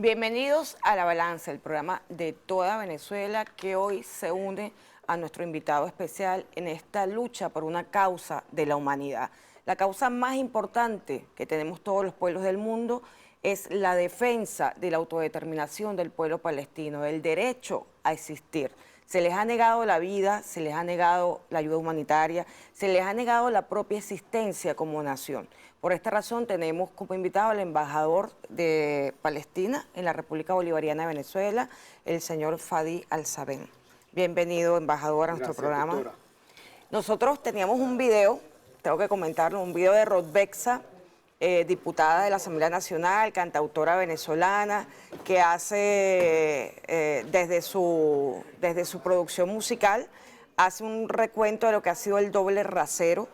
Bienvenidos a La Balanza, el programa de toda Venezuela que hoy se une a nuestro invitado especial en esta lucha por una causa de la humanidad. La causa más importante que tenemos todos los pueblos del mundo es la defensa de la autodeterminación del pueblo palestino, del derecho a existir. Se les ha negado la vida, se les ha negado la ayuda humanitaria, se les ha negado la propia existencia como nación. Por esta razón tenemos como invitado al embajador de Palestina en la República Bolivariana de Venezuela, el señor Fadi Al-Sabeen. Bienvenido, embajador, a nuestro programa. Doctora. Nosotros teníamos un video, tengo que comentarlo, un video de Rodbexa, diputada de la Asamblea Nacional, cantautora venezolana, que hace desde su producción musical, hace un recuento de lo que ha sido el doble rasero,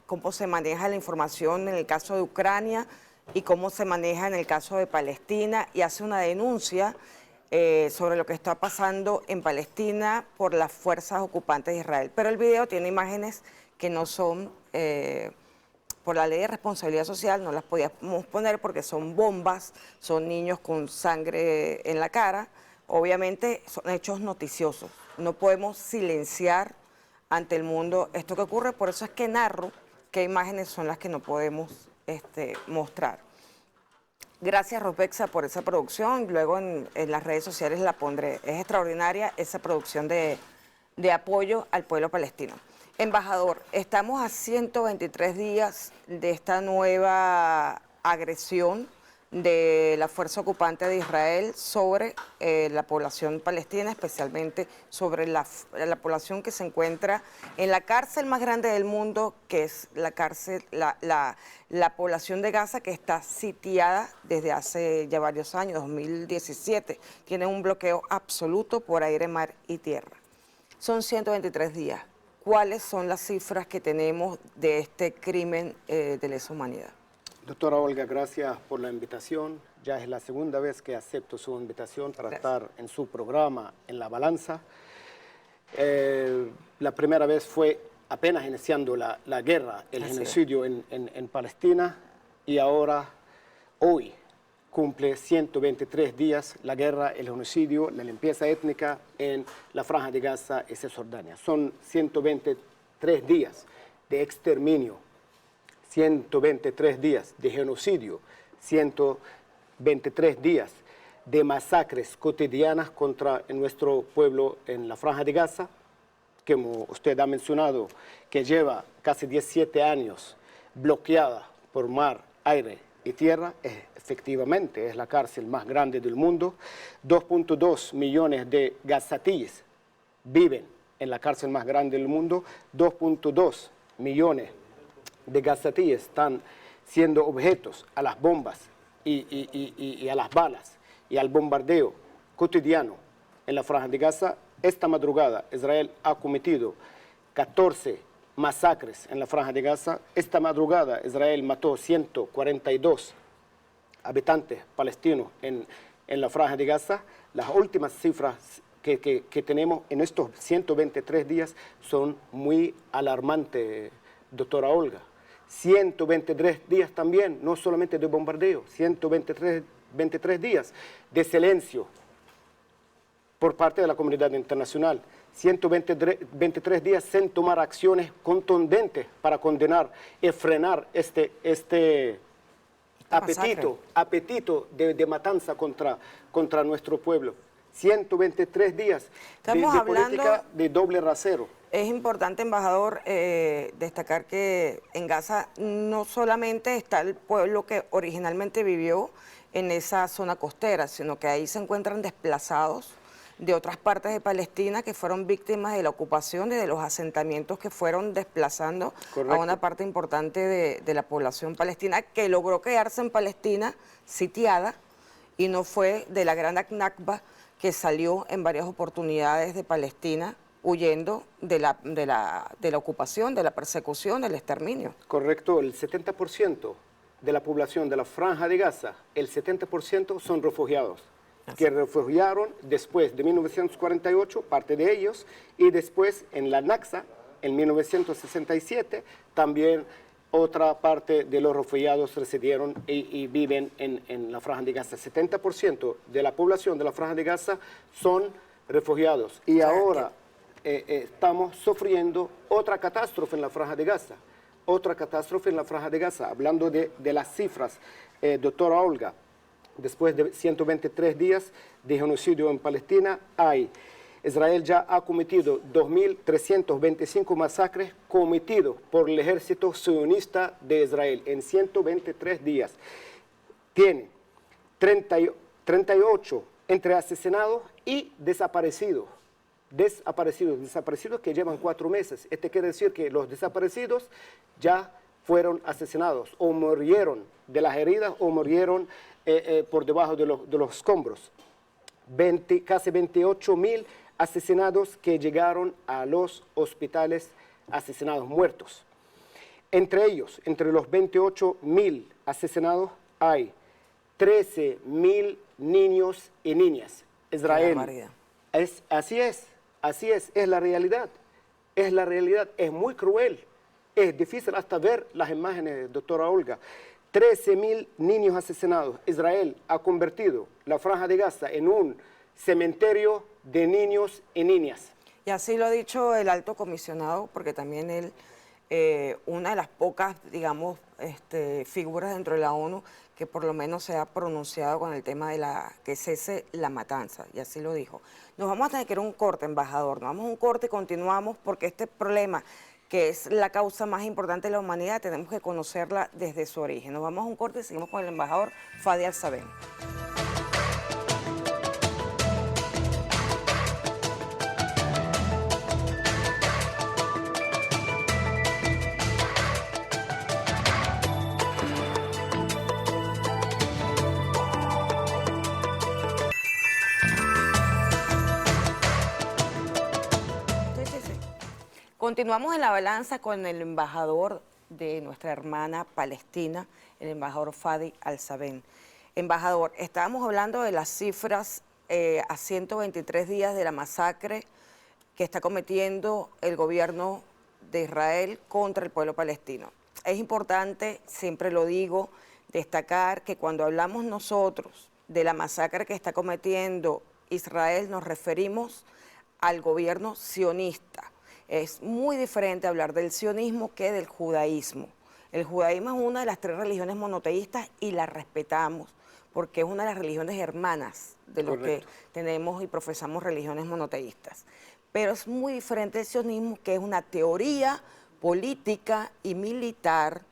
cómo se maneja la información en el caso de Ucrania y cómo se maneja en el caso de Palestina, y hace una denuncia sobre lo que está pasando en Palestina por las fuerzas ocupantes de Israel. Pero el video tiene imágenes que no son... por la ley de responsabilidad social no las podíamos poner porque son bombas, son niños con sangre en la cara. Obviamente son hechos noticiosos. No podemos silenciar ante el mundo esto que ocurre, por eso es que narro qué imágenes son las que no podemos mostrar. Gracias, Rodbexa, por esa producción. Luego en las redes sociales la pondré. Es extraordinaria esa producción de apoyo al pueblo palestino. Embajador, estamos a 123 días de esta nueva agresión de la fuerza ocupante de Israel sobre la población palestina, especialmente sobre la población que se encuentra en la cárcel más grande del mundo, que es la cárcel, la población de Gaza, que está sitiada desde hace ya varios años, 2017. Tiene un bloqueo absoluto por aire, mar y tierra. Son 123 días. ¿Cuáles son las cifras que tenemos de este crimen de lesa humanidad? Doctora Olga, gracias por la invitación. Ya es la segunda vez que acepto su invitación para estar en su programa en La Balanza. La primera vez fue apenas iniciando la guerra, el genocidio en Palestina, y ahora, hoy, cumple 123 días la guerra, el genocidio, la limpieza étnica en la Franja de Gaza y Cisjordania. Son 123 días de exterminio, 123 días de genocidio, 123 días de masacres cotidianas contra nuestro pueblo en la Franja de Gaza, que como usted ha mencionado, que lleva casi 17 años bloqueada por mar, aire y tierra. Efectivamente es la cárcel más grande del mundo. 2.2 millones de gazatíes viven en la cárcel más grande del mundo. 2.2 millones de gazatíes están siendo objetos a las bombas y a las balas y al bombardeo cotidiano en la Franja de Gaza. Esta madrugada Israel ha cometido 14 masacres en la Franja de Gaza. Esta madrugada Israel mató 142 habitantes palestinos en la Franja de Gaza. Las últimas cifras que tenemos en estos 123 días son muy alarmantes, doctora Olga. 123 días también, no solamente de bombardeo, 123 días de silencio por parte de la comunidad internacional. 123 días sin tomar acciones contundentes para condenar y frenar este apetito de matanza contra nuestro pueblo. 123 días de política de doble rasero. Es importante, embajador, destacar que en Gaza no solamente está el pueblo que originalmente vivió en esa zona costera, sino que ahí se encuentran desplazados de otras partes de Palestina que fueron víctimas de la ocupación y de los asentamientos que fueron desplazando a una parte importante de la población palestina, que logró quedarse en Palestina sitiada, y no fue de la gran Nakba que salió en varias oportunidades de Palestina huyendo de la ocupación, de la persecución, del exterminio. Correcto, el 70% de la población de la Franja de Gaza, el 70% son refugiados. Que refugiaron después de 1948, parte de ellos, y después en la Nakba, en 1967, también otra parte de los refugiados residieron y viven en la Franja de Gaza. 70% de la población de la Franja de Gaza son refugiados. Y ahora estamos sufriendo otra catástrofe en la Franja de Gaza. Otra catástrofe en la Franja de Gaza. Hablando de las cifras, doctora Olga, después de 123 días de genocidio en Palestina, Israel ya ha cometido 2.325 masacres cometidos por el ejército sionista de Israel en 123 días. Tiene 38 entre asesinados y desaparecidos. Desaparecidos que llevan 4 meses. Este quiere decir que los desaparecidos ya fueron asesinados o murieron de las heridas o murieron por debajo de los escombros. Casi 28.000 asesinados que llegaron a los hospitales, asesinados muertos. Entre ellos, entre los 28.000 asesinados, hay 13.000 niños y niñas. Israel. Así es la realidad. Es la realidad, es muy cruel. Es difícil hasta ver las imágenes, doctora Olga. 13.000 niños asesinados. Israel ha convertido la Franja de Gaza en un cementerio de niños y niñas. Y así lo ha dicho el alto comisionado, porque también él, una de las pocas, digamos, figuras dentro de la ONU que por lo menos se ha pronunciado con el tema de que cese la matanza, y así lo dijo. Nos vamos a tener que ir a un corte, embajador, nos vamos a un corte y continuamos, porque este problema, que es la causa más importante de la humanidad, tenemos que conocerla desde su origen. Nos vamos a un corte y seguimos con el embajador Fadi Al-Sabeen. Continuamos en la balanza con el embajador de nuestra hermana Palestina, el embajador Fadi Al-Sabeen. Embajador, estábamos hablando de las cifras a 123 días de la masacre que está cometiendo el gobierno de Israel contra el pueblo palestino. Es importante, siempre lo digo, destacar que cuando hablamos nosotros de la masacre que está cometiendo Israel, nos referimos al gobierno sionista. Es muy diferente hablar del sionismo que del judaísmo. El judaísmo es una de las 3 religiones monoteístas y la respetamos porque es una de las religiones hermanas de los que tenemos y profesamos religiones monoteístas. Pero es muy diferente el sionismo, que es una teoría política y militar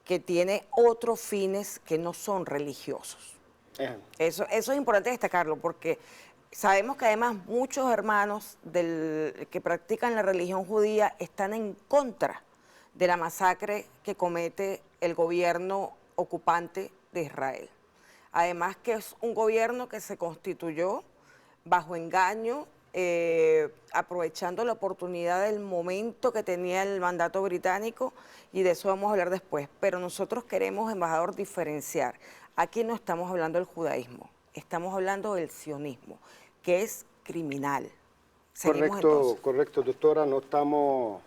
que tiene otros fines que no son religiosos. Eso es importante destacarlo, porque sabemos que además muchos hermanos que practican la religión judía están en contra de la masacre que comete el gobierno ocupante de Israel. Además que es un gobierno que se constituyó bajo engaño, aprovechando la oportunidad del momento que tenía el mandato británico, y de eso vamos a hablar después. Pero nosotros queremos, embajador, diferenciar. Aquí no estamos hablando del judaísmo, estamos hablando del sionismo, que es criminal. Correcto, doctora, no estamos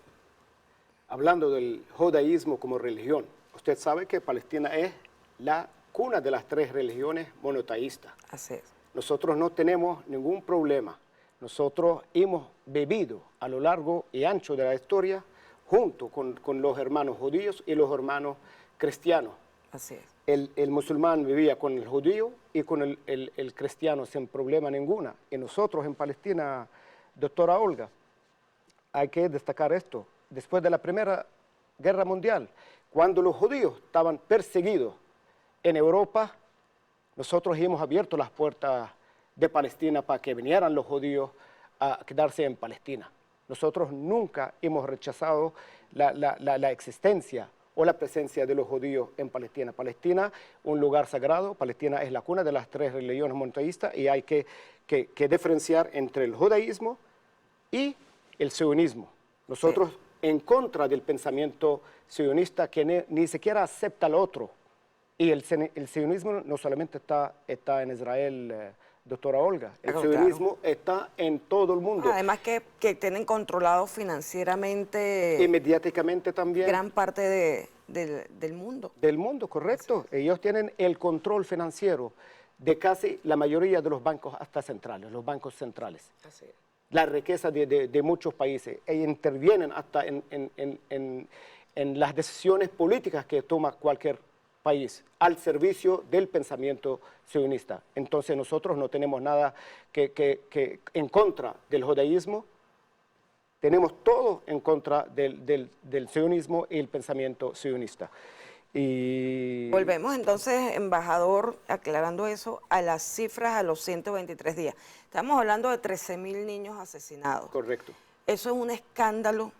hablando del judaísmo como religión. Usted sabe que Palestina es la cuna de las 3 religiones monoteístas. Así es. Nosotros no tenemos ningún problema. Nosotros hemos vivido a lo largo y ancho de la historia junto con los hermanos judíos y los hermanos cristianos. Así es. El musulmán vivía con el judío y con el cristiano sin problema ninguna. Y nosotros en Palestina, doctora Olga, hay que destacar esto. Después de la Primera Guerra Mundial, cuando los judíos estaban perseguidos en Europa, nosotros hemos abierto las puertas de Palestina para que vinieran los judíos a quedarse en Palestina. Nosotros nunca hemos rechazado la existencia o la presencia de los judíos en Palestina. Palestina, un lugar sagrado. Palestina es la cuna de las 3 religiones monoteístas y hay que diferenciar entre el judaísmo y el sionismo. Nosotros, en contra del pensamiento sionista que ni siquiera acepta al otro. Y el sionismo no solamente está en Israel, doctora Olga. El Claro, sionismo está en todo el mundo. Además que tienen controlado financieramente Y mediáticamente también. gran parte del mundo. Del mundo, correcto. Ellos tienen el control financiero de casi la mayoría de los bancos hasta centrales, los bancos centrales. Así es. La riqueza de muchos países. E intervienen hasta en las decisiones políticas que toma cualquier país al servicio del pensamiento sionista. Entonces nosotros no tenemos nada que en contra del judaísmo, tenemos todo en contra del sionismo y el pensamiento sionista. Y Volvemos entonces, embajador, aclarando eso, a las cifras a los 123 días. Estamos hablando de 13.000 niños asesinados. correcto. Eso es un escándalo.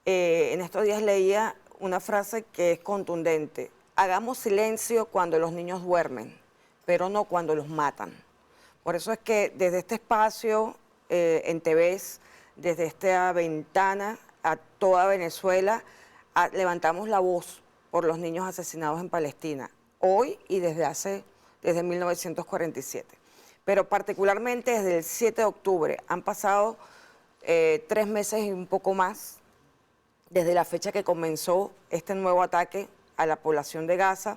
En estos días leía una frase que es contundente. Hagamos silencio cuando los niños duermen, pero no cuando los matan. Por eso es que desde este espacio, en TVs, desde esta ventana a toda Venezuela, levantamos la voz por los niños asesinados en Palestina, hoy y desde 1947. Pero particularmente desde el 7 de octubre, han pasado 3 meses y un poco más desde la fecha que comenzó este nuevo ataque a la población de Gaza,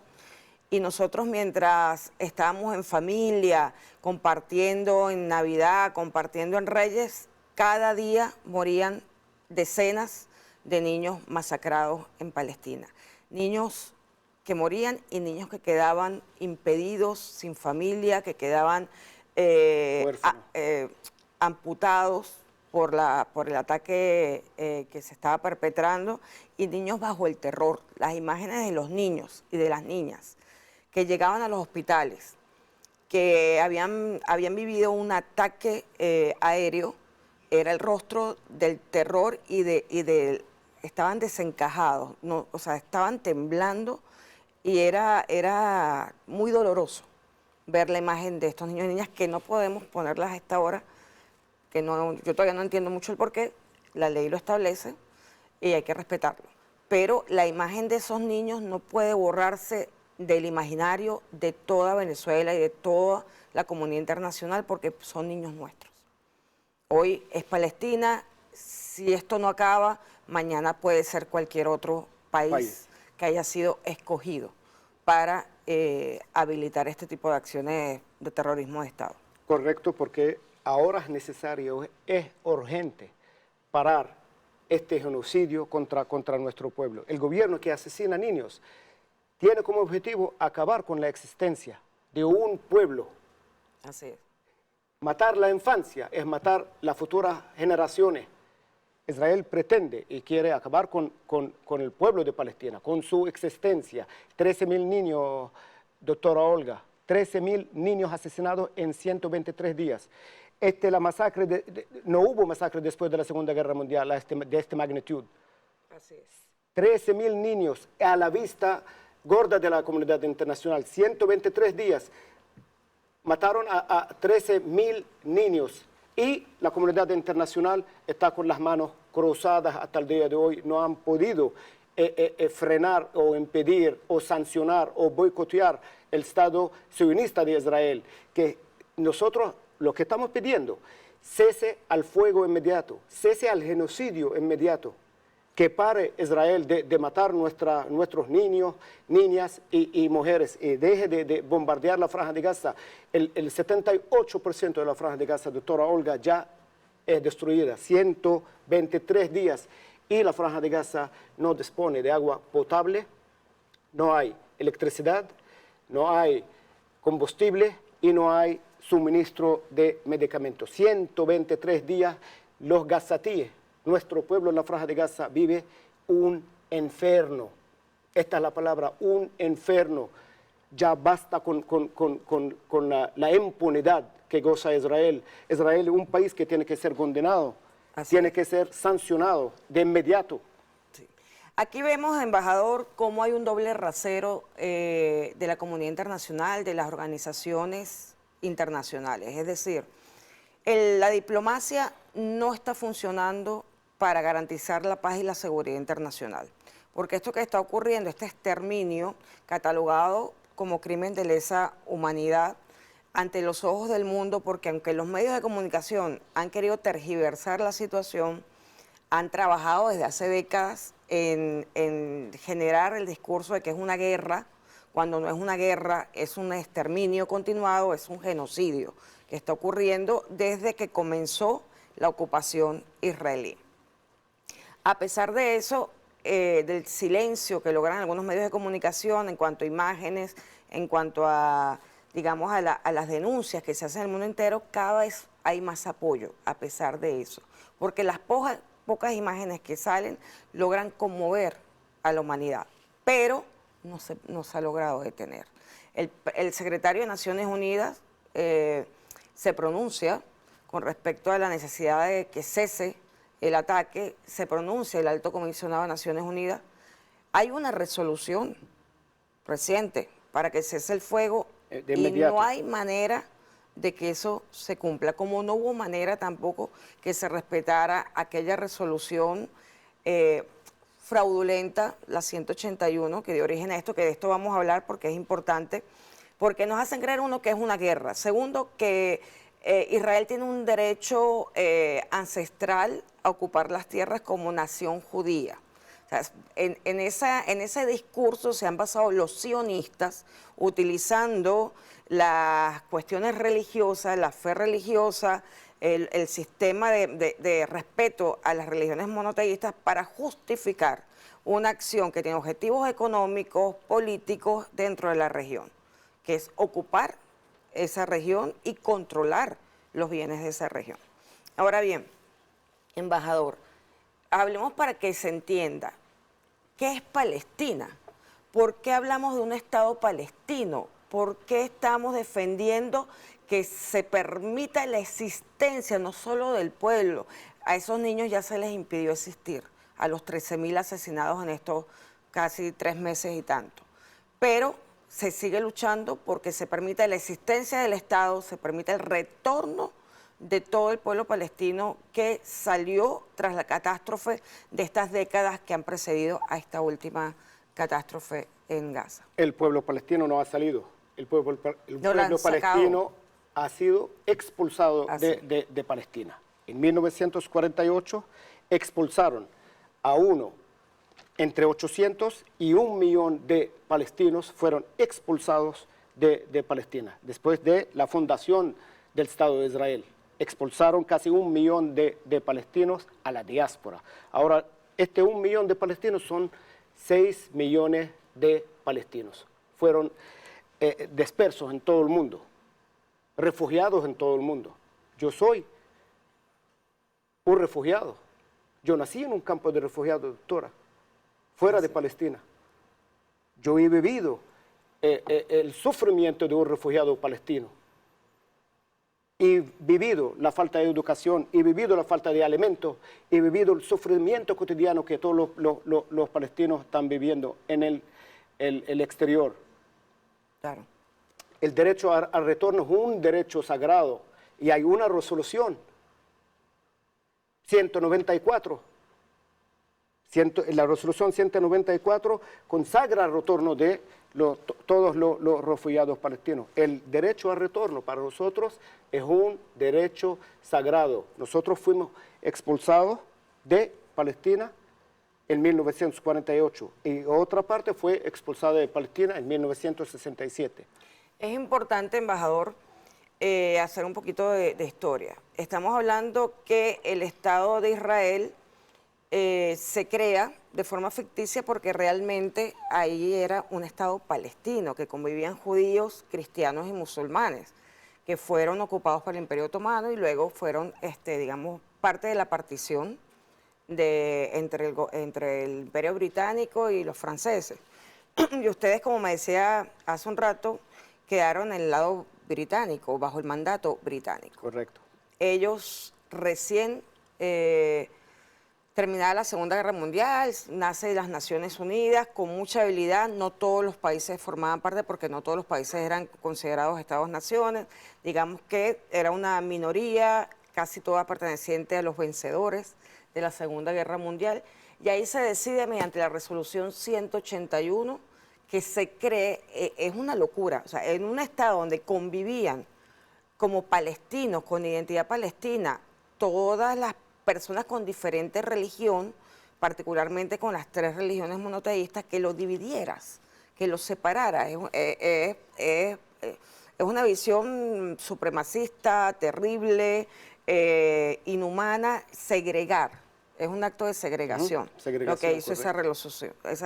y nosotros mientras estábamos en familia, compartiendo en Navidad, compartiendo en Reyes, cada día morían decenas de niños masacrados en Palestina. Niños que morían y niños que quedaban impedidos, sin familia, que quedaban amputados por el ataque que se estaba perpetrando, y niños bajo el terror. Las imágenes de los niños y de las niñas que llegaban a los hospitales, que habían vivido un ataque aéreo, era el rostro del terror y estaban desencajados, no, o sea, estaban temblando, y era muy doloroso ver la imagen de estos niños y niñas, que no podemos ponerlas a esta hora, que no, yo todavía no entiendo mucho el porqué, la ley lo establece y hay que respetarlo. Pero la imagen de esos niños no puede borrarse del imaginario de toda Venezuela y de toda la comunidad internacional, porque son niños nuestros. Hoy es Palestina, si esto no acaba, mañana puede ser cualquier otro país que haya sido escogido para habilitar este tipo de acciones de terrorismo de Estado. Correcto, porque ahora es necesario, es urgente parar este genocidio contra nuestro pueblo. El gobierno que asesina niños tiene como objetivo acabar con la existencia de un pueblo. Así es. Matar la infancia es matar las futuras generaciones. Israel pretende y quiere acabar con el pueblo de Palestina, con su existencia. 13.000 niños, doctora Olga, 13.000 niños asesinados en 123 días. La masacre no hubo masacre después de la Segunda Guerra Mundial de esta magnitud. Así es. 13.000 niños a la vista gorda de la comunidad internacional. 123 días mataron a 13.000 niños. Y la comunidad internacional está con las manos cruzadas hasta el día de hoy. No han podido frenar o impedir o sancionar o boicotear el Estado sionista de Israel. Que nosotros lo que estamos pidiendo, cese al fuego inmediato, cese al genocidio inmediato. Que pare Israel de matar nuestros niños, niñas y mujeres, y deje de bombardear la Franja de Gaza. El 78% de la Franja de Gaza, doctora Olga, ya es destruida, 123 días, y la Franja de Gaza no dispone de agua potable, no hay electricidad, no hay combustible y no hay suministro de medicamentos. 123 días los gazatíes. Nuestro pueblo en la Franja de Gaza vive un infierno. Esta es la palabra, un infierno. Ya basta con la impunidad que goza Israel. Israel es un país que tiene que ser condenado, tiene que ser sancionado de inmediato. Sí. Aquí vemos, embajador, cómo hay un doble rasero de la comunidad internacional, de las organizaciones internacionales. Es decir, la diplomacia no está funcionando para garantizar la paz y la seguridad internacional. Porque esto que está ocurriendo, este exterminio catalogado como crimen de lesa humanidad, ante los ojos del mundo, porque aunque los medios de comunicación han querido tergiversar la situación, han trabajado desde hace décadas en generar el discurso de que es una guerra, cuando no es una guerra, es un exterminio continuado, es un genocidio que está ocurriendo desde que comenzó la ocupación israelí. A pesar de eso, del silencio que logran algunos medios de comunicación en cuanto a imágenes, en cuanto a, digamos, a las denuncias que se hacen en el mundo entero, cada vez hay más apoyo a pesar de eso. Porque las pocas imágenes que salen logran conmover a la humanidad, pero no se ha logrado detener. El secretario de Naciones Unidas se pronuncia con respecto a la necesidad de que cese el ataque, se pronuncia el alto comisionado de Naciones Unidas. Hay una resolución reciente para que cese el fuego y no hay manera de que eso se cumpla, como no hubo manera tampoco que se respetara aquella resolución fraudulenta, la 181, que dio origen a esto, que de esto vamos a hablar porque es importante, porque nos hacen creer, uno, que es una guerra, segundo, que Israel tiene un derecho ancestral a ocupar las tierras como nación judía. O sea, en ese discurso se han basado los sionistas utilizando las cuestiones religiosas, la fe religiosa, el sistema de respeto a las religiones monoteístas para justificar una acción que tiene objetivos económicos, políticos dentro de la región, que es ocupar esa región y controlar los bienes de esa región. Ahora bien, embajador, hablemos para que se entienda, ¿qué es Palestina? ¿Por qué hablamos de un Estado palestino? ¿Por qué estamos defendiendo que se permita la existencia no solo del pueblo? A esos niños ya se les impidió existir, a los 13.000 asesinados en estos casi 3 meses y tanto. Pero se sigue luchando porque se permita la existencia del Estado, se permita el retorno de todo el pueblo palestino que salió tras la catástrofe de estas décadas que han precedido a esta última catástrofe en Gaza. El pueblo palestino no ha salido. El pueblo palestino ha sido expulsado de Palestina. En 1948 expulsaron a entre 800 y 1 millón de palestinos fueron expulsados de Palestina. Después de la fundación del Estado de Israel, expulsaron casi 1 millón de palestinos a la diáspora. Ahora, 1 millón de palestinos son 6 millones de palestinos. Fueron dispersos en todo el mundo, refugiados en todo el mundo. Yo soy un refugiado. Yo nací en un campo de refugiados, doctora, fuera de Palestina. Yo he vivido el sufrimiento de un refugiado palestino. He vivido la falta de educación, he vivido la falta de alimentos, he vivido el sufrimiento cotidiano que todos los palestinos están viviendo en el exterior. Claro. El derecho al retorno es un derecho sagrado y hay una resolución 194. La resolución 194 consagra el retorno de todos los refugiados palestinos. El derecho al retorno para nosotros es un derecho sagrado. Nosotros fuimos expulsados de Palestina en 1948 y otra parte fue expulsada de Palestina en 1967. Es importante, embajador, hacer un poquito de historia. Estamos hablando que el Estado de Israel se crea de forma ficticia porque realmente ahí era un Estado palestino, que convivían judíos, cristianos y musulmanes, que fueron ocupados por el Imperio Otomano y luego fueron, digamos, parte de la partición entre el Imperio Británico y los franceses. Y ustedes, como me decía hace un rato, quedaron en el lado británico, bajo el mandato británico. Correcto. Ellos recién terminada la Segunda Guerra Mundial, nace las Naciones Unidas con mucha habilidad. No todos los países formaban parte porque no todos los países eran considerados Estados-naciones. Digamos que era una minoría, casi toda perteneciente a los vencedores de la Segunda Guerra Mundial. Y ahí se decide mediante la resolución 181 que se cree, es una locura, o sea, en un estado donde convivían como palestinos, con identidad palestina, todas las personas con diferente religión, particularmente con las 3 religiones monoteístas, que lo dividieras, que lo separaras. Es una visión supremacista, terrible, inhumana, segregar. Es un acto de segregación, lo que hizo esa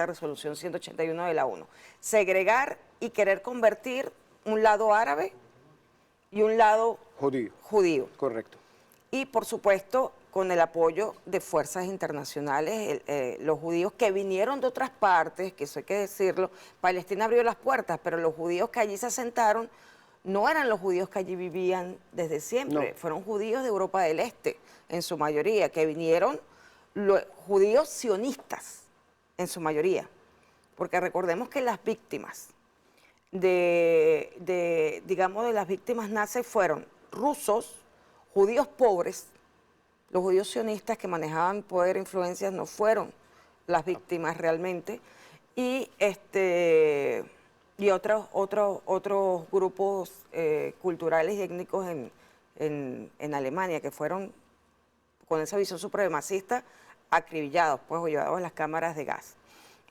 resolución 181 de la ONU. Segregar y querer convertir un lado árabe y un lado judío. Correcto. Y, por supuesto, con el apoyo de fuerzas internacionales, los judíos que vinieron de otras partes, que eso hay que decirlo, Palestina abrió las puertas, pero los judíos que allí se asentaron no eran los judíos que allí vivían desde siempre, no. Fueron judíos de Europa del Este, en su mayoría, que vinieron, judíos sionistas, en su mayoría, porque recordemos que las víctimas digamos, de las víctimas nazis fueron rusos, judíos pobres. Los judíos sionistas que manejaban poder e influencias no fueron las víctimas realmente, y otros grupos culturales y étnicos en Alemania que fueron con esa visión supremacista acribillados, pues, o llevados a las cámaras de gas,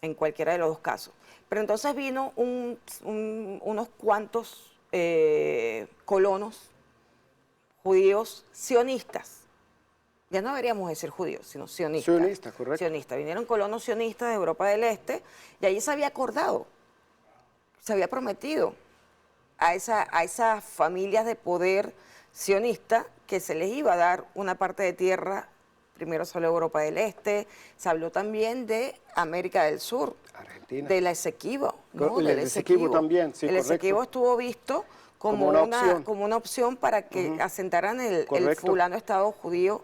en cualquiera de los 2 casos. Pero entonces vino unos cuantos colonos judíos sionistas. Ya no deberíamos decir judíos, sino sionistas. Sionistas, correcto. Sionistas. Vinieron colonos sionistas de Europa del Este y allí se había acordado, se había prometido a esas familias de poder sionista que se les iba a dar una parte de tierra. Primero se habló de Europa del Este, se habló también de América del Sur, Argentina, del Esequibo. ¿no? El Esequibo también, sí, el Esequibo estuvo visto como una opción para que asentaran el fulano Estado judío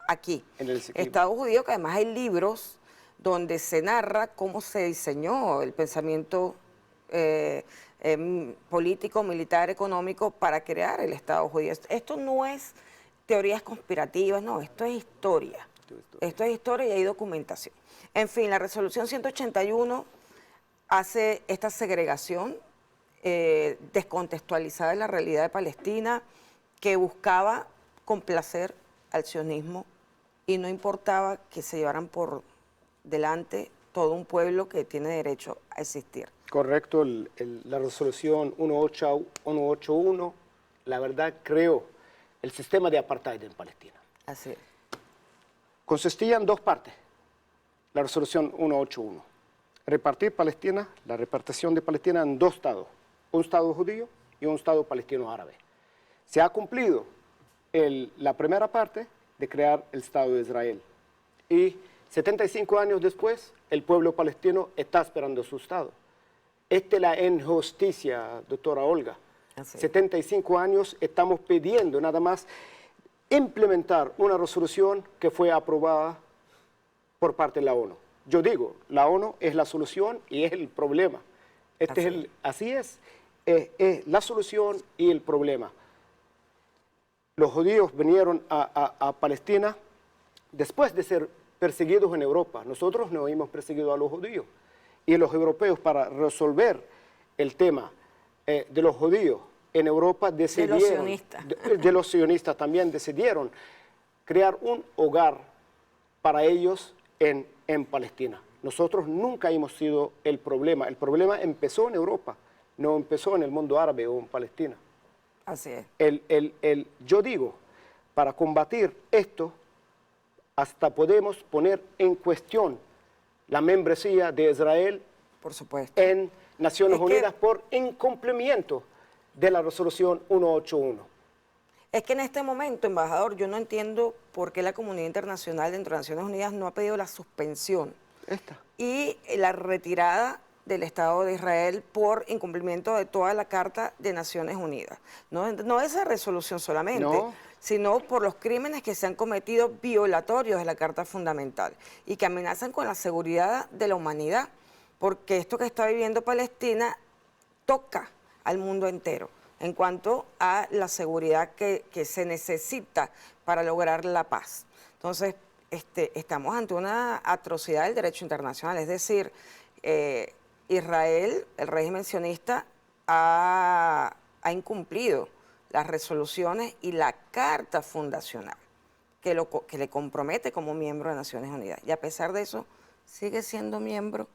aquí. El Estado judío, que además hay libros donde se narra cómo se diseñó el pensamiento político, militar, económico para crear el Estado judío. Esto no es teorías conspirativas, no, esto es historia. Esto es historia y hay documentación. En fin, la resolución 181 hace esta segregación descontextualizada de la realidad de Palestina, que buscaba complacer al sionismo y no importaba que se llevaran por delante todo un pueblo que tiene derecho a existir. Correcto, la resolución 181, la verdad, creó el sistema de apartheid en Palestina. Así es. Consistía en 2 partes, la resolución 181. Repartir Palestina, la repartición de Palestina en 2 estados, un estado judío y un estado palestino árabe. Se ha cumplido la primera parte de crear el Estado de Israel. Y 75 años después, el pueblo palestino está esperando su Estado. Esta es la injusticia, doctora Olga. Así. 75 años estamos pidiendo nada más implementar una resolución que fue aprobada por parte de la ONU. Yo digo, la ONU es la solución y es el problema. Así es la solución y el problema. Los judíos vinieron a Palestina después de ser perseguidos en Europa. Nosotros no hemos perseguido a los judíos. Y los europeos, para resolver el tema de los judíos en Europa, decidieron, de los sionistas también, decidieron crear un hogar para ellos en Palestina. Nosotros nunca hemos sido el problema. El problema empezó en Europa, no empezó en el mundo árabe o en Palestina. Así es. Yo digo, para combatir esto, hasta podemos poner en cuestión la membresía de Israel, por supuesto, en Naciones Unidas por incumplimiento de la resolución 181. Es que en este momento, embajador, yo no entiendo por qué la comunidad internacional dentro de Naciones Unidas no ha pedido la suspensión y la retirada del Estado de Israel por incumplimiento de toda la Carta de Naciones Unidas. No esa resolución solamente, sino por los crímenes que se han cometido violatorios de la Carta Fundamental y que amenazan con la seguridad de la humanidad, porque esto que está viviendo Palestina toca al mundo entero en cuanto a la seguridad que se necesita para lograr la paz. Entonces, estamos ante una atrocidad del derecho internacional, es decir, Israel, el régimen sionista, ha incumplido las resoluciones y la carta fundacional que le compromete como miembro de Naciones Unidas. Y a pesar de eso, sigue siendo miembro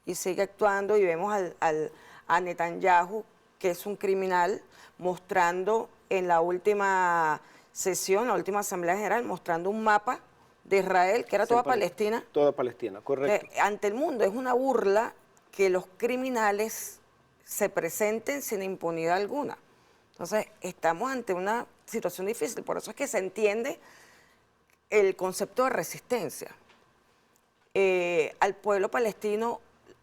y sigue actuando, y vemos a Netanyahu, que es un criminal, mostrando en la última sesión, la última Asamblea General, mostrando un mapa de Israel, que era toda Palestina. Toda Palestina, correcto. Ante el mundo es una burla que los criminales se presenten sin impunidad alguna. Entonces, estamos ante una situación difícil, por eso es que se entiende el concepto de resistencia. Al pueblo palestino,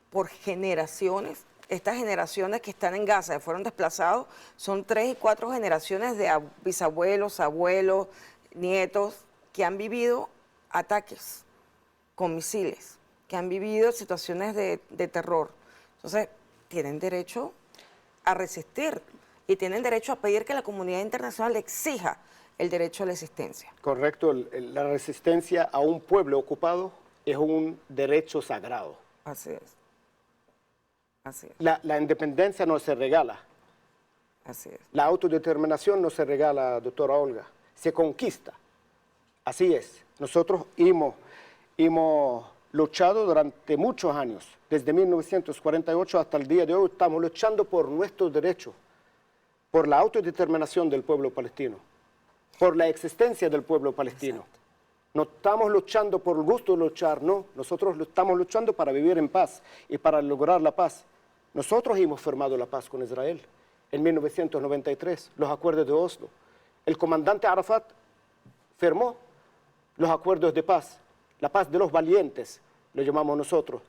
por generaciones, estas generaciones que están en Gaza, que fueron desplazados, son 3 y 4 generaciones de bisabuelos, abuelos, nietos, que han vivido ataques con misiles, que han vivido situaciones de terror. Entonces, tienen derecho a resistir y tienen derecho a pedir que la comunidad internacional exija el derecho a la existencia. Correcto, la resistencia a un pueblo ocupado es un derecho sagrado. Así es. Así es. La independencia no se regala. Así es. La autodeterminación no se regala, doctora Olga, se conquista. Así es. Nosotros hemos luchado durante muchos años, desde 1948 hasta el día de hoy, estamos luchando por nuestros derechos, por la autodeterminación del pueblo palestino, por la existencia del pueblo palestino. Exacto. No estamos luchando por el gusto de luchar, no. Nosotros estamos luchando para vivir en paz y para lograr la paz. Nosotros hemos firmado la paz con Israel en 1993, los acuerdos de Oslo. El comandante Arafat firmó los acuerdos de paz, la paz de los valientes, lo llamamos nosotros,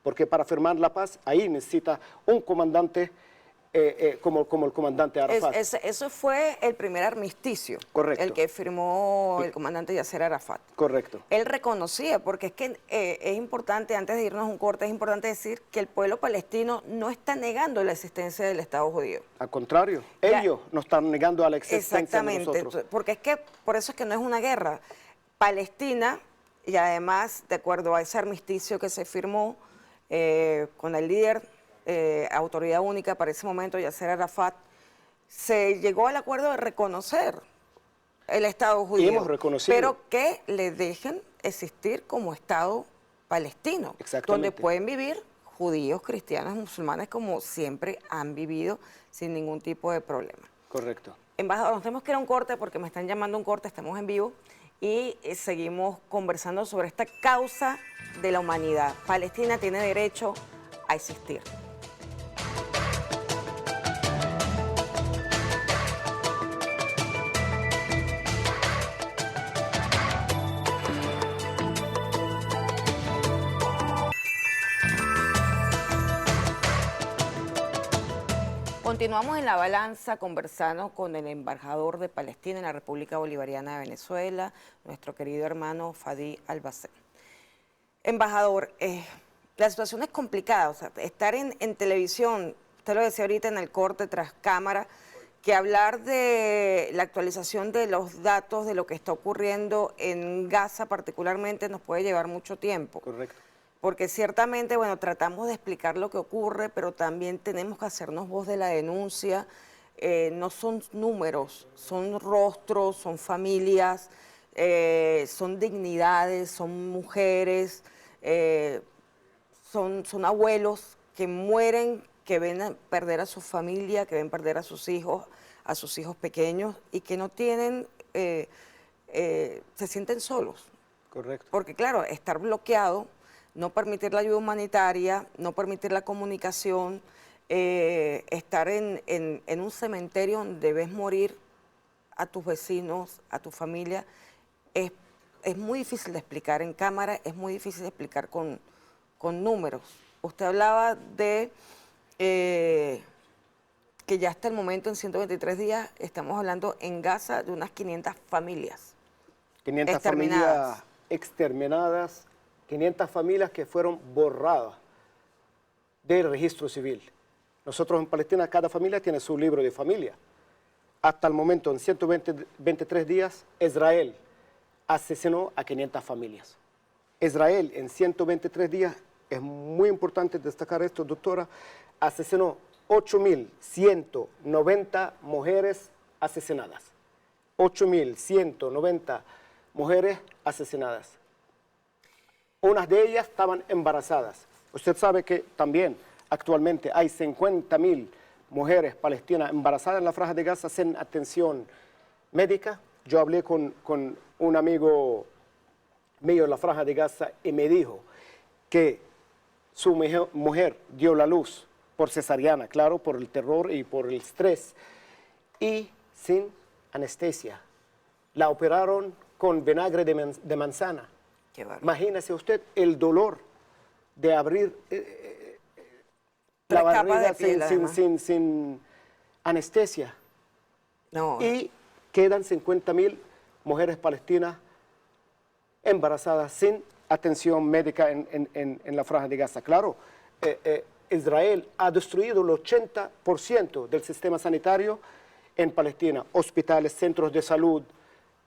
porque para firmar la paz ahí necesita un comandante como el comandante Arafat. Eso fue el primer armisticio. Correcto. El que firmó el comandante Yasser Arafat. Correcto. Él reconocía, porque es que es importante, antes de irnos a un corte, es importante decir que el pueblo palestino no está negando la existencia del Estado judío. Al contrario, ellos no están negando a la existencia de nosotros. Exactamente, porque es que, por eso es que no es una guerra. Palestina, y además, de acuerdo a ese armisticio que se firmó con el líder autoridad única para ese momento, Yasser Arafat, se llegó al acuerdo de reconocer el Estado judío, hemos reconocido, pero que le dejen existir como Estado palestino, donde pueden vivir judíos, cristianos, musulmanes, como siempre han vivido sin ningún tipo de problema. Correcto. Embajador, nos tenemos que ir a un corte porque me están llamando a un corte, estamos en vivo, y seguimos conversando sobre esta causa de la humanidad. Palestina tiene derecho a existir. Continuamos en La Balanza conversando con el embajador de Palestina en la República Bolivariana de Venezuela, nuestro querido hermano Fadi Albacer. Embajador, la situación es complicada, o sea, estar en televisión, usted lo decía ahorita en el corte tras cámara, que hablar de la actualización de los datos de lo que está ocurriendo en Gaza particularmente nos puede llevar mucho tiempo. Correcto. Porque ciertamente, bueno, tratamos de explicar lo que ocurre, pero también tenemos que hacernos voz de la denuncia. No son números, son rostros, son familias, son dignidades, son mujeres, son abuelos que mueren, que ven a perder a su familia, que ven perder a sus hijos pequeños y que no tienen, se sienten solos. Correcto. Porque claro, estar bloqueado, no permitir la ayuda humanitaria, no permitir la comunicación, estar en un cementerio donde ves morir a tus vecinos, a tu familia, es muy difícil de explicar en cámara, es muy difícil de explicar con números. Usted hablaba de que ya hasta el momento, en 123 días, estamos hablando en Gaza de unas 500 familias 500 familias exterminadas, 500 familias que fueron borradas del registro civil. Nosotros en Palestina, cada familia tiene su libro de familia. Hasta el momento, en 123 días, Israel asesinó a 500 familias. Israel, en 123 días, es muy importante destacar esto, doctora, asesinó 8.190 mujeres asesinadas. 8.190 mujeres asesinadas. Unas de ellas estaban embarazadas. Usted sabe que también actualmente hay 50.000 mujeres palestinas embarazadas en la Franja de Gaza sin atención médica. Yo hablé con un amigo mío en la Franja de Gaza y me dijo que su mujer dio la luz por cesariana, claro, por el terror y por el estrés, y sin anestesia. La operaron con vinagre de manzana. Qué bárbaro. Imagínese usted el dolor de abrir la Tres capas barriga de piel, además. sin anestesia. No, Y quedan 50.000 mujeres palestinas embarazadas sin atención médica en la Franja de Gaza. Claro, Israel ha destruido el 80% del sistema sanitario en Palestina, hospitales, centros de salud,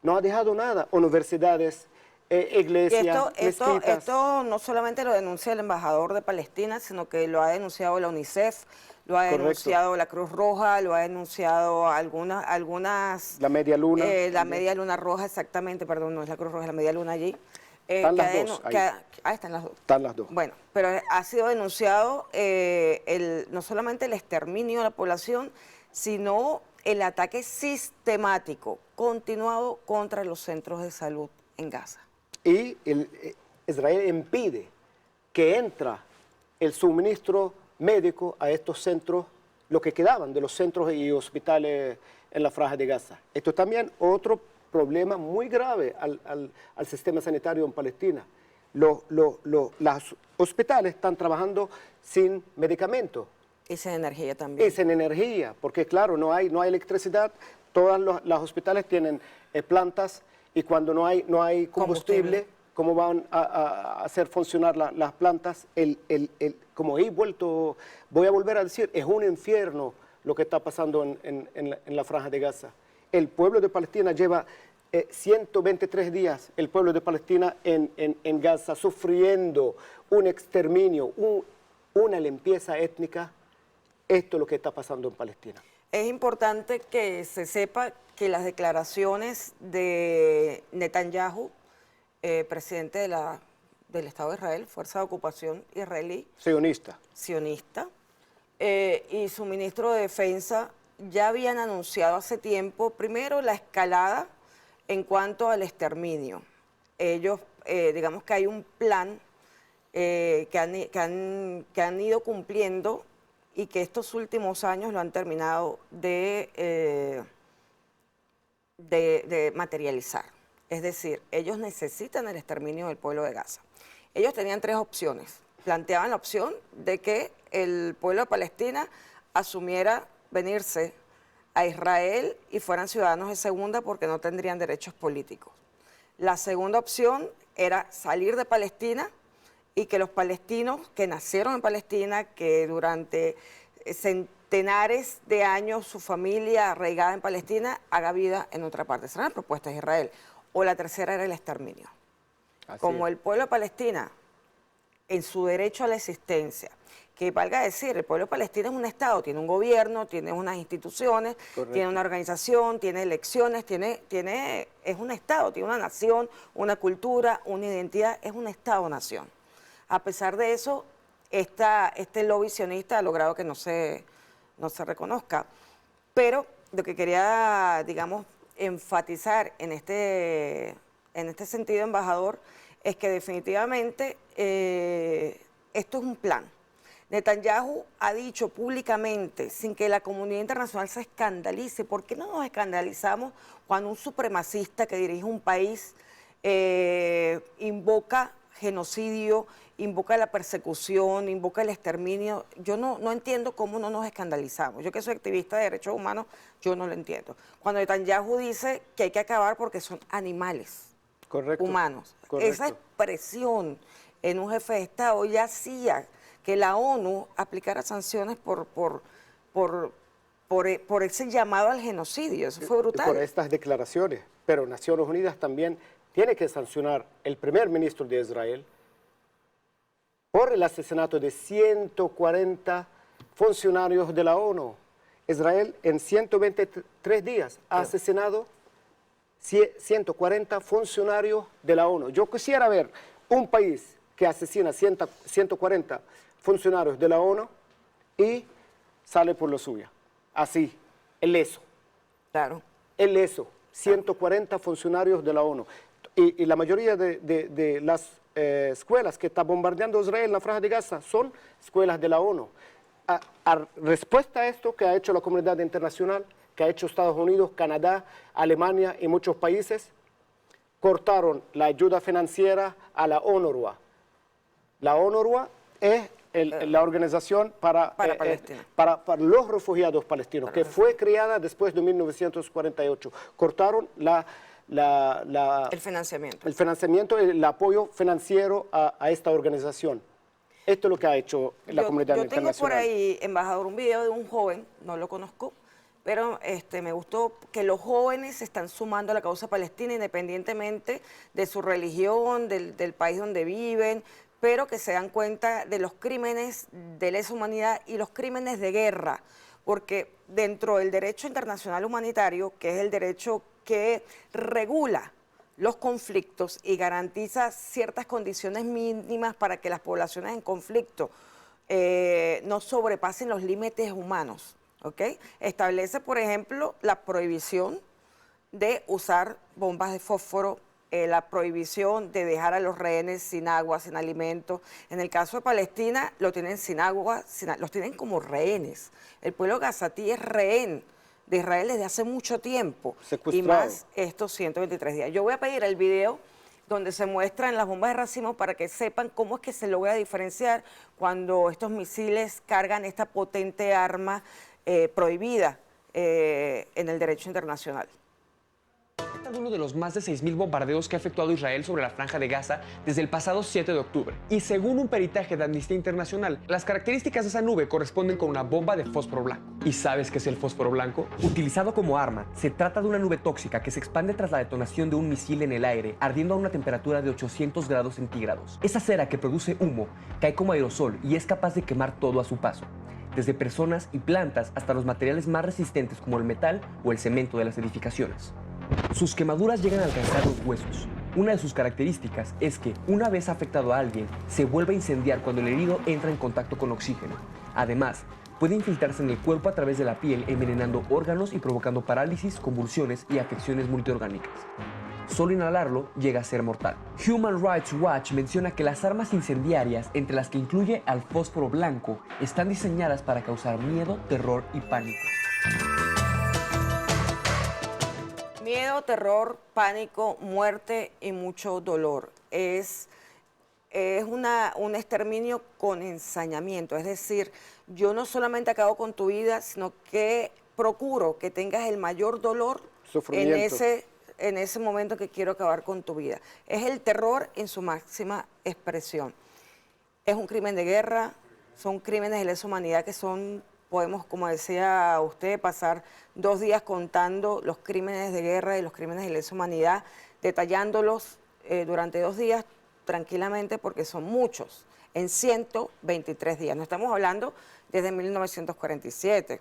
no ha dejado nada, universidades, iglesias, mezquitas. Esto no solamente lo denuncia el embajador de Palestina, sino que lo ha denunciado la UNICEF, lo ha Correcto. denunciado la Cruz Roja, lo ha denunciado algunas La Media Luna. la Media Luna Roja, exactamente, perdón, no es la Cruz Roja, es la Media Luna allí. Están las dos ahí. Están las dos. Están las dos. Bueno, pero ha sido denunciado no solamente el exterminio de la población, sino el ataque sistemático, continuado contra los centros de salud en Gaza. Y Israel impide que entra el suministro médico a estos centros, lo que quedaban de los centros y hospitales en la Franja de Gaza. Esto también otro problema muy grave al sistema sanitario en Palestina. Los hospitales están trabajando sin medicamentos. Y sin energía también. Y sin energía, porque claro, no hay electricidad, todos los hospitales tienen plantas y cuando no hay combustible, ¿cómo van a hacer funcionar las plantas? Como voy a volver a decir, es un infierno lo que está pasando en la Franja de Gaza. El pueblo de Palestina lleva 123 días, el pueblo de Palestina en Gaza, sufriendo un exterminio, una limpieza étnica. Esto es lo que está pasando en Palestina. Es importante que se sepa que las declaraciones de Netanyahu, presidente del Estado de Israel, Fuerza de Ocupación Israelí, sionista, y su ministro de Defensa ya habían anunciado hace tiempo, primero, la escalada en cuanto al exterminio. Ellos, digamos que hay un plan que han ido cumpliendo y que estos últimos años lo han terminado de materializar. Es decir, ellos necesitan el exterminio del pueblo de Gaza. Ellos tenían tres opciones. Planteaban la opción de que el pueblo de Palestina asumiera venirse a Israel y fueran ciudadanos de segunda porque no tendrían derechos políticos. La segunda opción era salir de Palestina y que los palestinos que nacieron en Palestina, que durante centenares de años su familia arraigada en Palestina, haga vida en otra parte. Esa era la propuesta de Israel. O la tercera era el exterminio. Como el pueblo de Palestina, en su derecho a la existencia, que valga decir, el pueblo de Palestina es un Estado, tiene un gobierno, tiene unas instituciones, correcto, tiene una organización, tiene elecciones, es un Estado, tiene una nación, una cultura, una identidad, es un Estado-nación. A pesar de eso, este lobby sionista ha logrado que no se reconozca. Pero lo que quería, digamos, enfatizar en este sentido, embajador, es que definitivamente esto es un plan. Netanyahu ha dicho públicamente, sin que la comunidad internacional se escandalice, ¿por qué no nos escandalizamos cuando un supremacista que dirige un país invoca genocidio, invoca la persecución, invoca el exterminio? Yo no entiendo cómo no nos escandalizamos. Yo que soy activista de derechos humanos, yo no lo entiendo. Cuando Netanyahu dice que hay que acabar porque son animales, correcto, humanos, correcto, esa expresión en un jefe de Estado ya hacía que la ONU aplicara sanciones por ese llamado al genocidio. Eso fue brutal. Por estas declaraciones. Pero Naciones Unidas también tiene que sancionar el primer ministro de Israel por el asesinato de 140 funcionarios de la ONU Israel en 123 días ha asesinado 140 funcionarios de la ONU. Yo quisiera ver un país que asesina 140 funcionarios de la ONU y sale por lo suyo. Así, ileso. Claro. Ileso. 140 funcionarios de la ONU. Y la mayoría de las escuelas que está bombardeando Israel en la Franja de Gaza son escuelas de la ONU. Respuesta a esto que ha hecho la comunidad internacional, que ha hecho Estados Unidos, Canadá, Alemania y muchos países, cortaron la ayuda financiera a la ONURWA. La ONURWA es la organización para los refugiados palestinos, que fue creada después de 1948. Cortaron el financiamiento y el apoyo financiero a esta organización. Esto es lo que ha hecho la comunidad internacional. Yo tengo por ahí, embajador, un video de un joven, no lo conozco, pero me gustó que los jóvenes se están sumando a la causa palestina independientemente de su religión, del país donde viven, pero que se dan cuenta de los crímenes de lesa humanidad y los crímenes de guerra, porque dentro del derecho internacional humanitario, que es el derecho que regula los conflictos y garantiza ciertas condiciones mínimas para que las poblaciones en conflicto no sobrepasen los límites humanos, ¿ok? Establece, por ejemplo, la prohibición de usar bombas de fósforo, la prohibición de dejar a los rehenes sin agua, sin alimento. En el caso de Palestina, lo tienen sin agua, los tienen como rehenes. El pueblo gazatí es rehén de Israel desde hace mucho tiempo, y más estos 123 días. Yo voy a pedir el video donde se muestran las bombas de racimo para que sepan cómo es que se logra diferenciar cuando estos misiles cargan esta potente arma prohibida en el derecho internacional. Uno de los más de 6.000 bombardeos que ha efectuado Israel sobre la Franja de Gaza desde el pasado 7 de octubre. Y según un peritaje de Amnistía Internacional, las características de esa nube corresponden con una bomba de fósforo blanco. ¿Y sabes qué es el fósforo blanco? Utilizado como arma, se trata de una nube tóxica que se expande tras la detonación de un misil en el aire, ardiendo a una temperatura de 800 grados centígrados. Esa cera que produce humo cae como aerosol y es capaz de quemar todo a su paso, desde personas y plantas hasta los materiales más resistentes como el metal o el cemento de las edificaciones. Sus quemaduras llegan a alcanzar los huesos. Una de sus características es que, una vez afectado a alguien, se vuelve a incendiar cuando el herido entra en contacto con oxígeno. Además, puede infiltrarse en el cuerpo a través de la piel, envenenando órganos y provocando parálisis, convulsiones y afecciones multiorgánicas. Solo inhalarlo llega a ser mortal. Human Rights Watch menciona que las armas incendiarias, entre las que incluye al fósforo blanco, están diseñadas para causar miedo, terror y pánico. Miedo, terror, pánico, muerte y mucho dolor. Es un exterminio con ensañamiento. Es decir, yo no solamente acabo con tu vida, sino que procuro que tengas el mayor dolor en ese momento que quiero acabar con tu vida. Es el terror en su máxima expresión. Es un crimen de guerra, son crímenes de lesa humanidad que son... Podemos, como decía usted, pasar 2 días contando los crímenes de guerra y los crímenes de lesa humanidad, detallándolos durante 2 días tranquilamente porque son muchos, en 123 días. No estamos hablando desde 1947.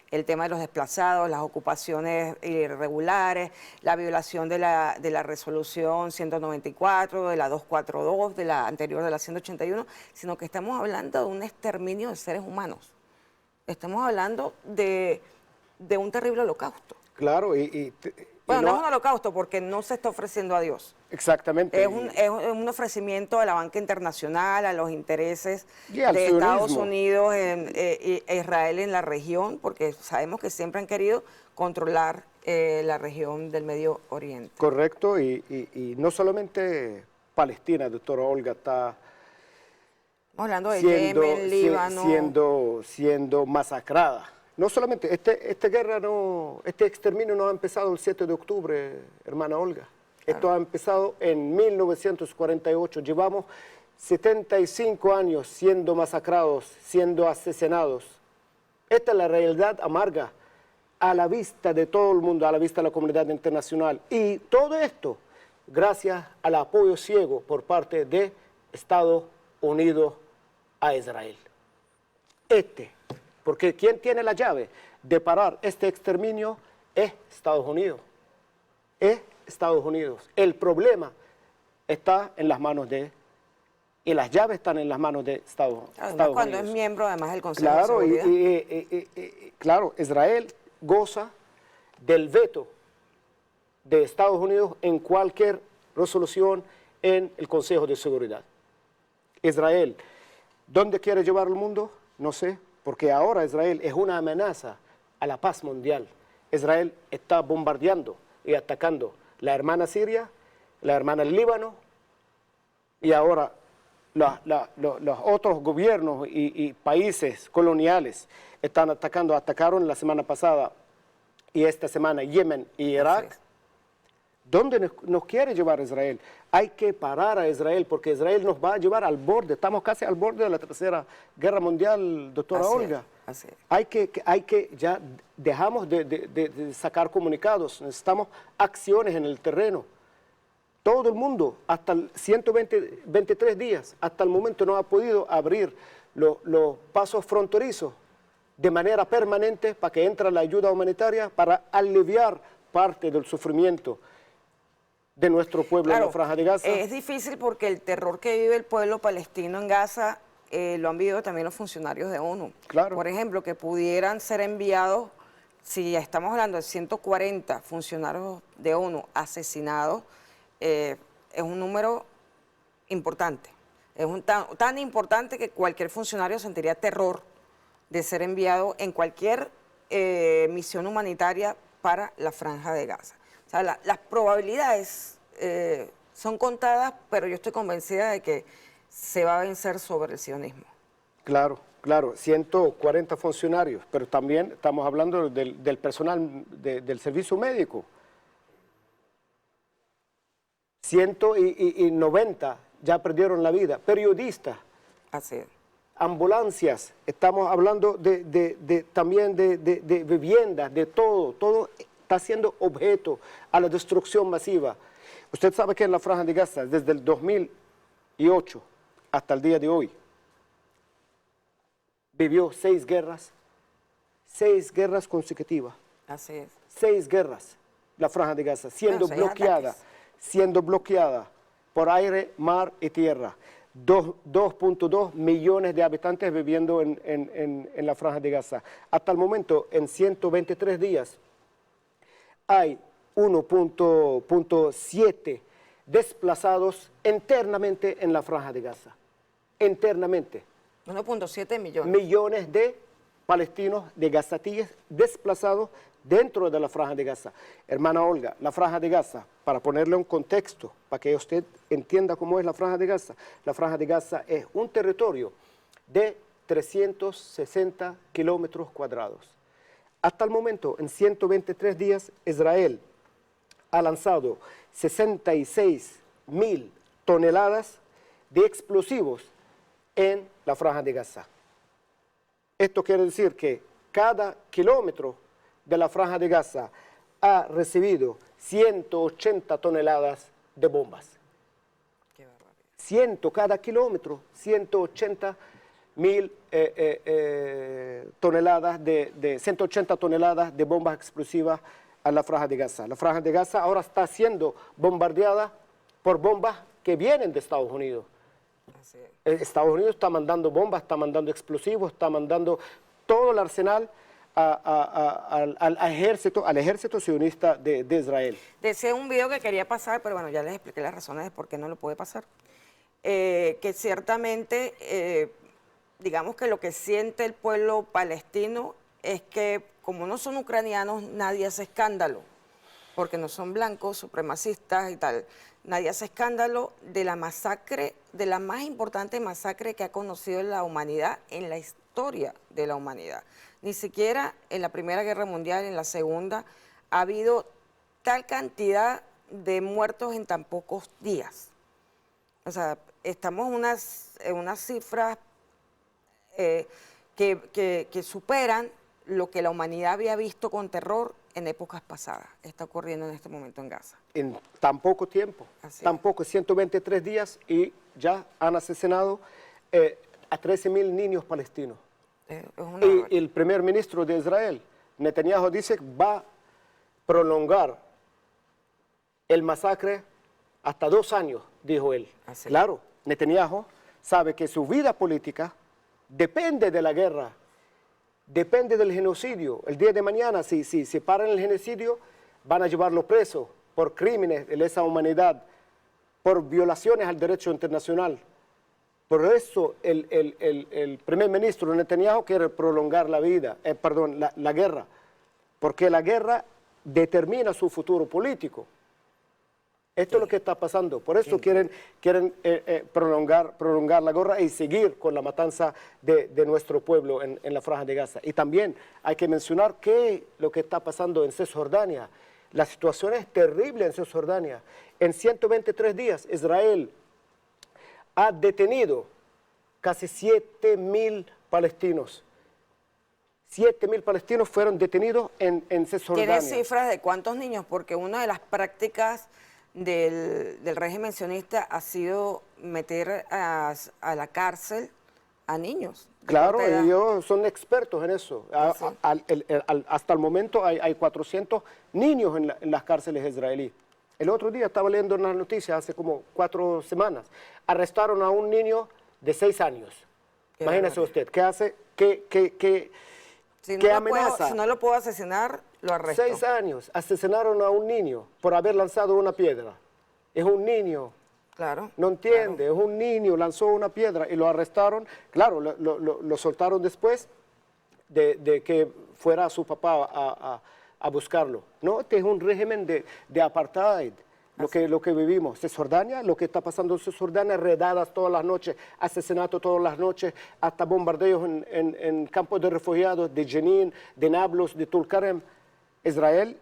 El tema de los desplazados, las ocupaciones irregulares, la violación de la resolución 194, de la 242, de la anterior de la 181, sino que estamos hablando de un exterminio de seres humanos. Estamos hablando de un terrible holocausto. Claro, bueno, no es un holocausto porque no se está ofreciendo a Dios. Exactamente. Es un ofrecimiento a la banca internacional, a los intereses de sionismo. Estados Unidos e Israel en la región, porque sabemos que siempre han querido controlar la región del Medio Oriente. Correcto, y no solamente Palestina, doctora Olga, está... Hablando de Yemen, Líbano. Siendo masacrada. No solamente, esta guerra este exterminio no ha empezado el 7 de octubre, hermana Olga. Claro. Esto ha empezado en 1948. Llevamos 75 años siendo masacrados, siendo asesinados. Esta es la realidad amarga a la vista de todo el mundo, a la vista de la comunidad internacional. Y todo esto gracias al apoyo ciego por parte de Estados Unidos a Israel. Porque ¿quién tiene la llave de parar este exterminio es Estados Unidos. Es Estados Unidos. El problema está en las manos de, y las llaves están en las manos de Estados Unidos. Cuando es miembro además del Consejo de Seguridad. Claro, Israel goza del veto de Estados Unidos en cualquier resolución en el Consejo de Seguridad. Israel, ¿dónde quiere llevar el mundo? No sé, porque ahora Israel es una amenaza a la paz mundial. Israel está bombardeando y atacando la hermana Siria, la hermana Líbano, y ahora los otros gobiernos y países coloniales están atacaron la semana pasada y esta semana Yemen y Irak. ¿Dónde nos quiere llevar Israel? Hay que parar a Israel porque Israel nos va a llevar al borde. Estamos casi al borde de la Tercera Guerra Mundial, doctora Olga. Así es. Hay que ya dejamos de sacar comunicados, necesitamos acciones en el terreno. Todo el mundo, hasta 123 días, hasta el momento no ha podido abrir los pasos fronterizos de manera permanente para que entre la ayuda humanitaria para aliviar parte del sufrimiento de nuestro pueblo en la Franja de Gaza. Es difícil porque el terror que vive el pueblo palestino en Gaza lo han vivido también los funcionarios de ONU. Claro. Por ejemplo, que pudieran ser enviados, si ya estamos hablando de 140 funcionarios de ONU asesinados, es un número importante. Es tan importante que cualquier funcionario sentiría terror de ser enviado en cualquier misión humanitaria para la Franja de Gaza. O sea, las probabilidades son contadas, pero yo estoy convencida de que se va a vencer sobre el sionismo. Claro, claro, 140 funcionarios, pero también estamos hablando del personal del servicio médico. 190 ya perdieron la vida, periodistas. Así es. Ambulancias, estamos hablando también de viviendas, de todo está siendo objeto a la destrucción masiva. Usted sabe que en la Franja de Gaza, desde el 2008 hasta el día de hoy, vivió 6 guerras consecutivas. Así es. 6 guerras, la Franja de Gaza, siendo bloqueada por aire, mar y tierra. 2.2 millones de habitantes viviendo en la Franja de Gaza. Hasta el momento, en 123 días, hay 1.7 desplazados internamente en la Franja de Gaza. Internamente. 1.7 millones. Millones de palestinos, de gazatíes, desplazados dentro de la Franja de Gaza. Hermana Olga, la Franja de Gaza, para ponerle un contexto, para que usted entienda cómo es la Franja de Gaza es un territorio de 360 kilómetros cuadrados. Hasta el momento, en 123 días, Israel ha lanzado 66.000 toneladas de explosivos en la Franja de Gaza. Esto quiere decir que cada kilómetro de la Franja de Gaza ha recibido 180 toneladas de bombas. Qué barbaridad. Cada kilómetro, 180 toneladas de bombas explosivas a la Franja de Gaza. La Franja de Gaza ahora está siendo bombardeada por bombas que vienen de Estados Unidos. Así es. Estados Unidos está mandando bombas, está mandando explosivos, está mandando todo el arsenal al ejército sionista de Israel. Decía un video que quería pasar, pero bueno, ya les expliqué las razones de por qué no lo puede pasar. Que ciertamente, digamos que lo que siente el pueblo palestino es que como no son ucranianos, nadie hace escándalo, porque no son blancos, supremacistas y tal. Nadie hace escándalo de la masacre, de la más importante masacre que ha conocido la humanidad en la historia de la humanidad. Ni siquiera en la Primera Guerra Mundial, en la Segunda, ha habido tal cantidad de muertos en tan pocos días. O sea, estamos en unas cifras que superan lo que la humanidad había visto con terror en épocas pasadas. Está ocurriendo en este momento en Gaza. En tan poco tiempo, tan poco, 123 días y ya han asesinado a 13.000 niños palestinos. Es Y el primer ministro de Israel Netanyahu dice que va a prolongar el masacre hasta 2 años, dijo él. Así. Claro, Netanyahu sabe que su vida política depende de la guerra, depende del genocidio. El día de mañana, si paran el genocidio, van a llevarlo preso por crímenes de lesa humanidad, por violaciones al derecho internacional. Por eso el primer ministro Netanyahu quiere prolongar la guerra, porque la guerra determina su futuro político. Esto es lo que está pasando. Por eso quieren prolongar la guerra y seguir con la matanza de nuestro pueblo en la Franja de Gaza. Y también hay que mencionar lo que está pasando en Cisjordania. La situación es terrible en Cisjordania. En 123 días, Israel ha detenido casi 7.000 palestinos. 7.000 palestinos fueron detenidos en Cisjordania. ¿Tienes cifras de cuántos niños? Porque una de las prácticas del régimen sionista ha sido meter a la cárcel a niños. Claro, ellos son expertos en eso. Hasta el momento hay 400 niños en las cárceles israelíes. El otro día estaba leyendo una noticia, hace como 4 semanas, arrestaron a un niño de 6 años. Imagínese usted, ¿qué hace? ¿Qué amenaza? Si no lo puedo asesinar, lo arresto. 6 años, asesinaron a un niño por haber lanzado una piedra. Es un niño. Claro. No entiende, claro. Es un niño, lanzó una piedra y lo arrestaron. Claro, lo soltaron después de que fuera su papá a buscarlo. No, este es un régimen de apartheid, lo que vivimos. Cisjordania, lo que está pasando en Cisjordania, redadas todas las noches, asesinatos todas las noches, hasta bombardeos en campos de refugiados de Jenin, de Nablus, de Tulkarem. Israel,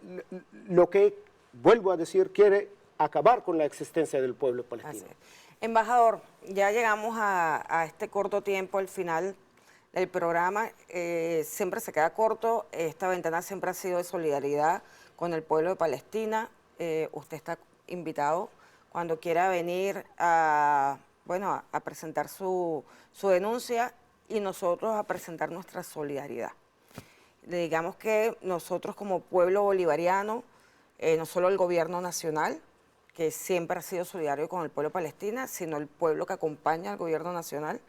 lo que, vuelvo a decir, quiere acabar con la existencia del pueblo palestino. Embajador, ya llegamos a este corto tiempo, al final del programa. Siempre se queda corto. Esta ventana siempre ha sido de solidaridad con el pueblo de Palestina. Usted está invitado cuando quiera venir a presentar su denuncia y nosotros a presentar nuestra solidaridad. Digamos que nosotros como pueblo bolivariano, no solo el gobierno nacional, que siempre ha sido solidario con el pueblo palestino, sino el pueblo que acompaña al gobierno nacional,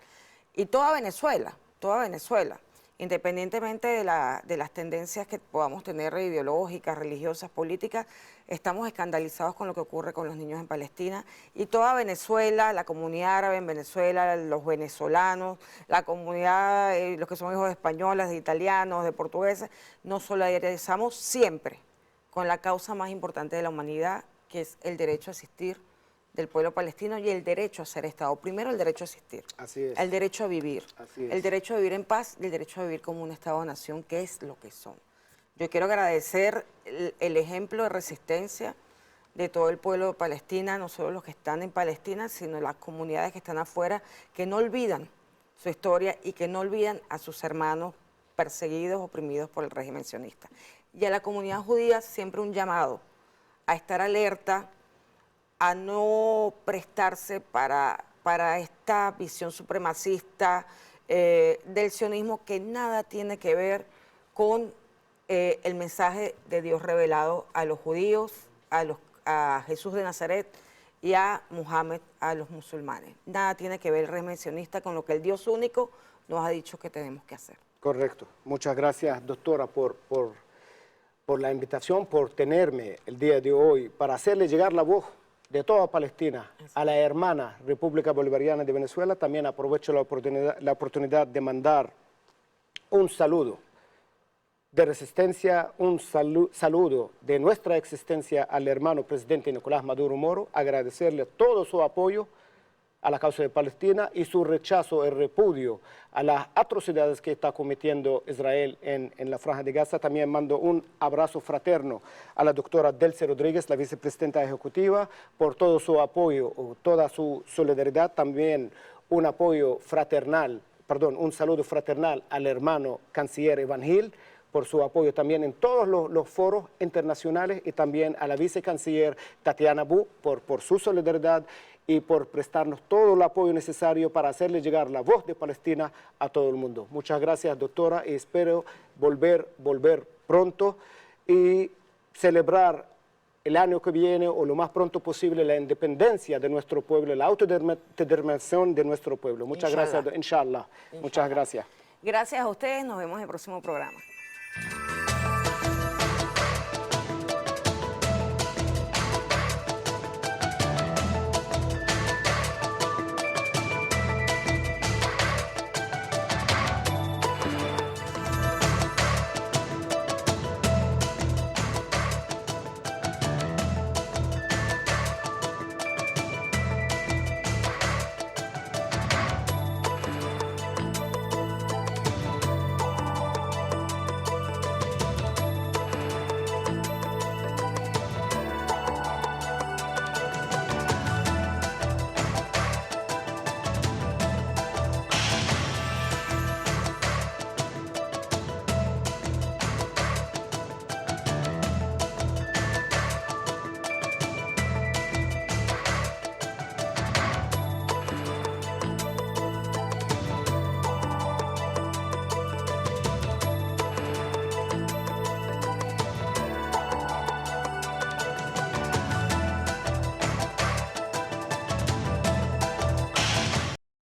y toda Venezuela, independientemente de las tendencias que podamos tener ideológicas, religiosas, políticas, estamos escandalizados con lo que ocurre con los niños en Palestina, y toda Venezuela, la comunidad árabe en Venezuela, los venezolanos, la comunidad, los que son hijos de españolas, de italianos, de portugueses, nos solidarizamos siempre con la causa más importante de la humanidad, que es el derecho a existir del pueblo palestino y el derecho a ser Estado. Primero, el derecho a existir. Así es. El derecho a vivir. Así es. El derecho a vivir en paz y el derecho a vivir como un Estado-nación, que es lo que son. Yo quiero agradecer el ejemplo de resistencia de todo el pueblo de Palestina, no solo los que están en Palestina, sino las comunidades que están afuera, que no olvidan su historia y que no olvidan a sus hermanos perseguidos, oprimidos por el régimen sionista. Y a la comunidad judía siempre un llamado a estar alerta, a no prestarse para esta visión supremacista del sionismo, que nada tiene que ver con el mensaje de Dios revelado a los judíos, a Jesús de Nazaret y a Muhammad, a los musulmanes. Nada tiene que ver el régimen sionista con lo que el Dios único nos ha dicho que tenemos que hacer. Correcto. Muchas gracias, doctora, por la invitación, por tenerme el día de hoy para hacerle llegar la voz de toda Palestina a la hermana República Bolivariana de Venezuela. También aprovecho la oportunidad de mandar un saludo de resistencia, un saludo de nuestra existencia al hermano presidente Nicolás Maduro Moro, agradecerle todo su apoyo a la causa de Palestina y su rechazo, el repudio a las atrocidades que está cometiendo Israel en la Franja de Gaza. También mando un abrazo fraterno a la doctora Delcy Rodríguez, la vicepresidenta ejecutiva, por todo su apoyo, toda su solidaridad. También un apoyo fraternal, un saludo fraternal al hermano canciller Iván Gil, por su apoyo también en todos los foros internacionales, y también a la vicecanciller Tatiana Bu por su solidaridad, y por prestarnos todo el apoyo necesario para hacerle llegar la voz de Palestina a todo el mundo. Muchas gracias, doctora, y espero volver pronto y celebrar el año que viene o lo más pronto posible la independencia de nuestro pueblo, la autodeterminación de nuestro pueblo. Muchas gracias, inshallah. Muchas gracias. Gracias a ustedes, nos vemos en el próximo programa.